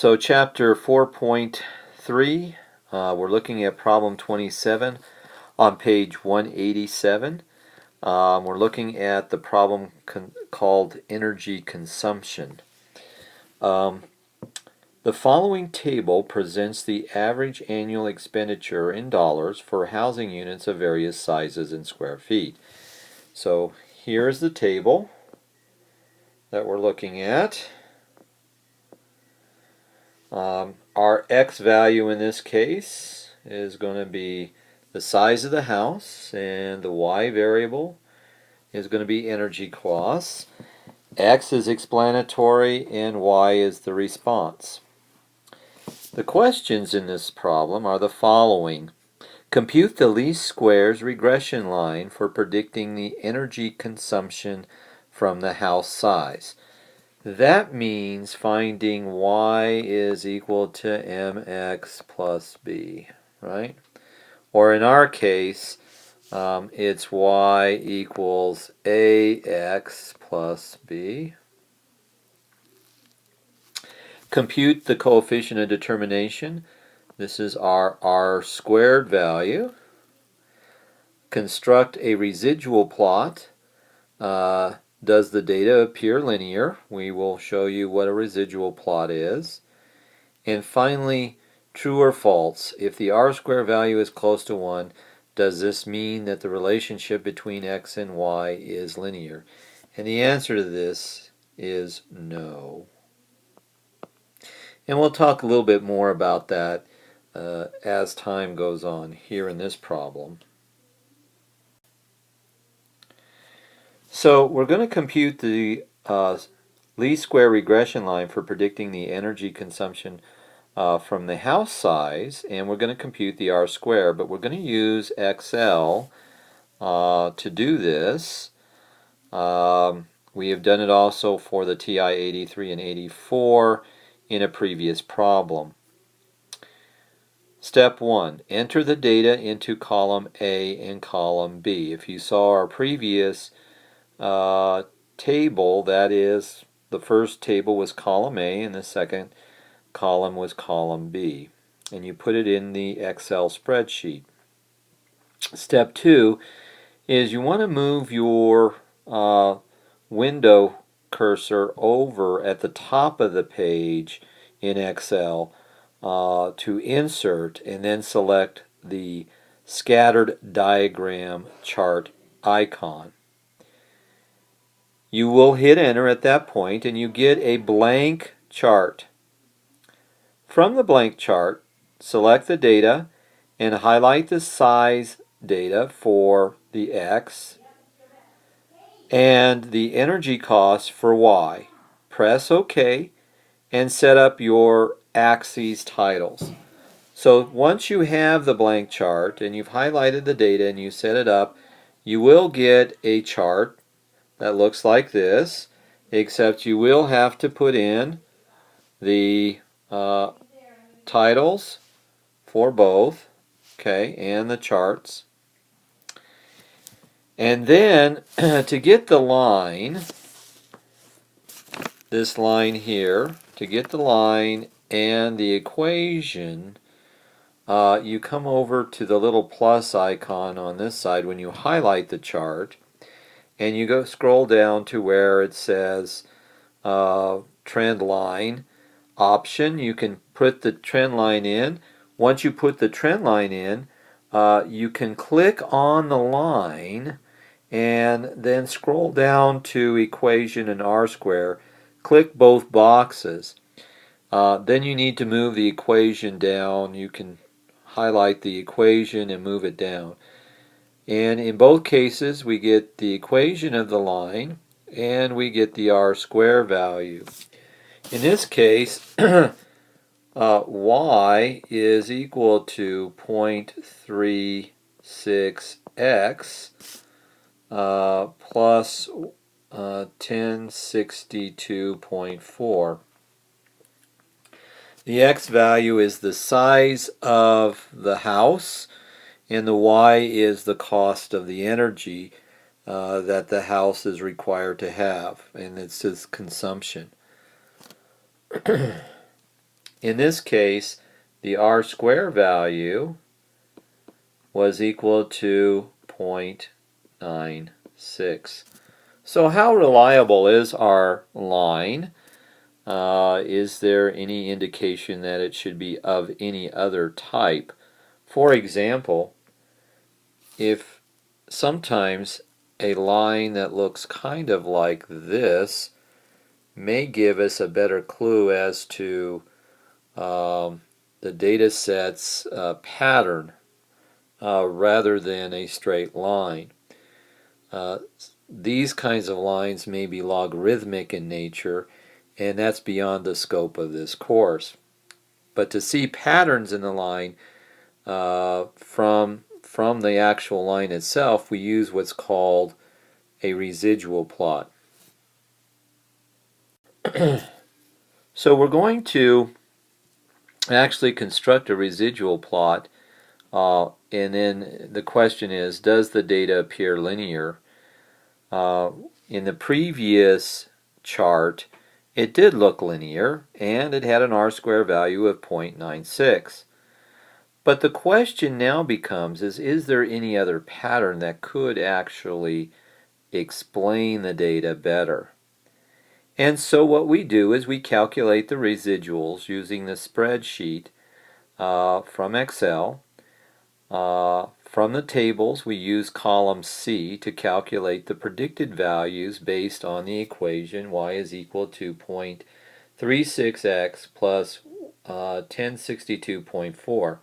So chapter 4.3, we're looking at problem 27 on page 187. We're looking at the problem called energy consumption. The following table presents the average annual expenditure in dollars for housing units of various sizes in square feet. So here's the table that we're looking at. Our x value in this case is going to be the size of the house, and the y variable is going to be energy costs. X is explanatory and y is the response. The questions in this problem are the following. Compute the least squares regression line for predicting the energy consumption from the house size. That means finding y is equal to mx plus b, right? Or in our case, it's y equals ax plus b. Compute the coefficient of determination. This is our R-squared value. Construct a residual plot. Does the data appear linear? We will show you what a residual plot is. And finally, true or false. If the R-squared value is close to 1, does this mean that the relationship between x and y is linear? And the answer to this is no. And we'll talk a little bit more about that as time goes on here in this problem. So we're going to compute the least square regression line for predicting the energy consumption from the house size, and we're going to compute the R-squared, but we're going to use Excel to do this. We have done it also for the TI 83 and 84 in a previous problem. Step 1. Enter the data into column A and column B. If you saw our previous table, that is, the first table was column A and the second column was column B. And you put it in the Excel spreadsheet. Step 2 is you want to move your window cursor over at the top of the page in Excel to insert, and then select the scattered diagram chart icon. You will hit enter at that point and you get a blank chart. From the blank chart, select the data and highlight the size data for the X and the energy costs for Y. Press OK and set up your axes titles. So once you have the blank chart and you've highlighted the data and you set it up, you will get a chart that looks like this, except you will have to put in the titles for both, okay, and the charts. And then to get the line, this line here, to get the line and the equation, you come over to the little plus icon on this side when you highlight the chart, and you go scroll down to where it says trend line option. You can put the trend line in. Once you put the trend line in, you can click on the line and then scroll down to equation and R-squared. Click both boxes. Then you need to move the equation down. You can highlight the equation and move it down. And in both cases, we get the equation of the line and we get the R-squared value. In this case, y is equal to 0.36x plus 1062.4. The x value is the size of the house, and the y is the cost of the energy that the house is required to have, and it's its consumption. in this case, the R-squared value was equal to 0.96. So how reliable is our line? Is there any indication that it should be of any other type? For example, if sometimes a line that looks kind of like this may give us a better clue as to the data set's pattern rather than a straight line. These kinds of lines may be logarithmic in nature, and that's beyond the scope of this course. But to see patterns in the line from the actual line itself, we use what's called a residual plot. So we're going to actually construct a residual plot, and then the question is, does the data appear linear? In the previous chart, it did look linear, and it had an R-squared value of 0.96. But the question now becomes, is there any other pattern that could actually explain the data better? And so what we do is we calculate the residuals using the spreadsheet from Excel. From the tables, we use column C to calculate the predicted values based on the equation y is equal to 0.36x plus 1062.4.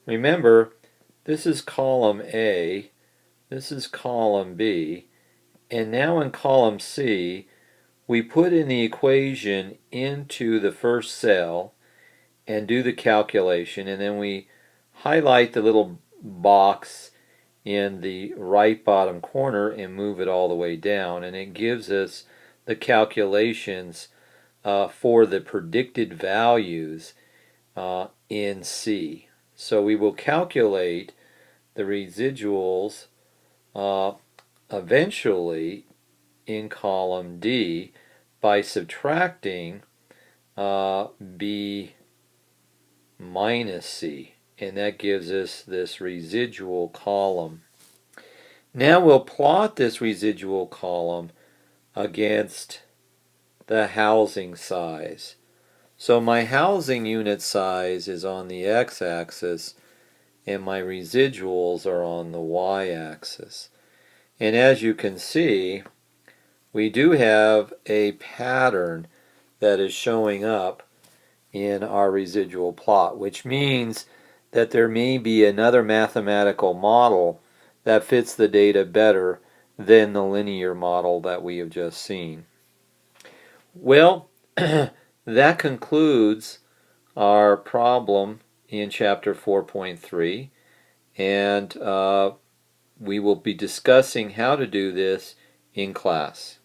Remember, this is column A, this is column B, and now in column C, we put in the equation into the first cell and do the calculation, and then we highlight the little box in the right bottom corner and move it all the way down, and it gives us the calculations for the predicted values in C. So we will calculate the residuals eventually in column D by subtracting B minus C, and that gives us this residual column. Now we'll plot this residual column against the housing size. So my housing unit size is on the x-axis and my residuals are on the y-axis. And as you can see, we do have a pattern that is showing up in our residual plot, which means that there may be another mathematical model that fits the data better than the linear model that we have just seen. Well, that concludes our problem in chapter 4.3, and we will be discussing how to do this in class.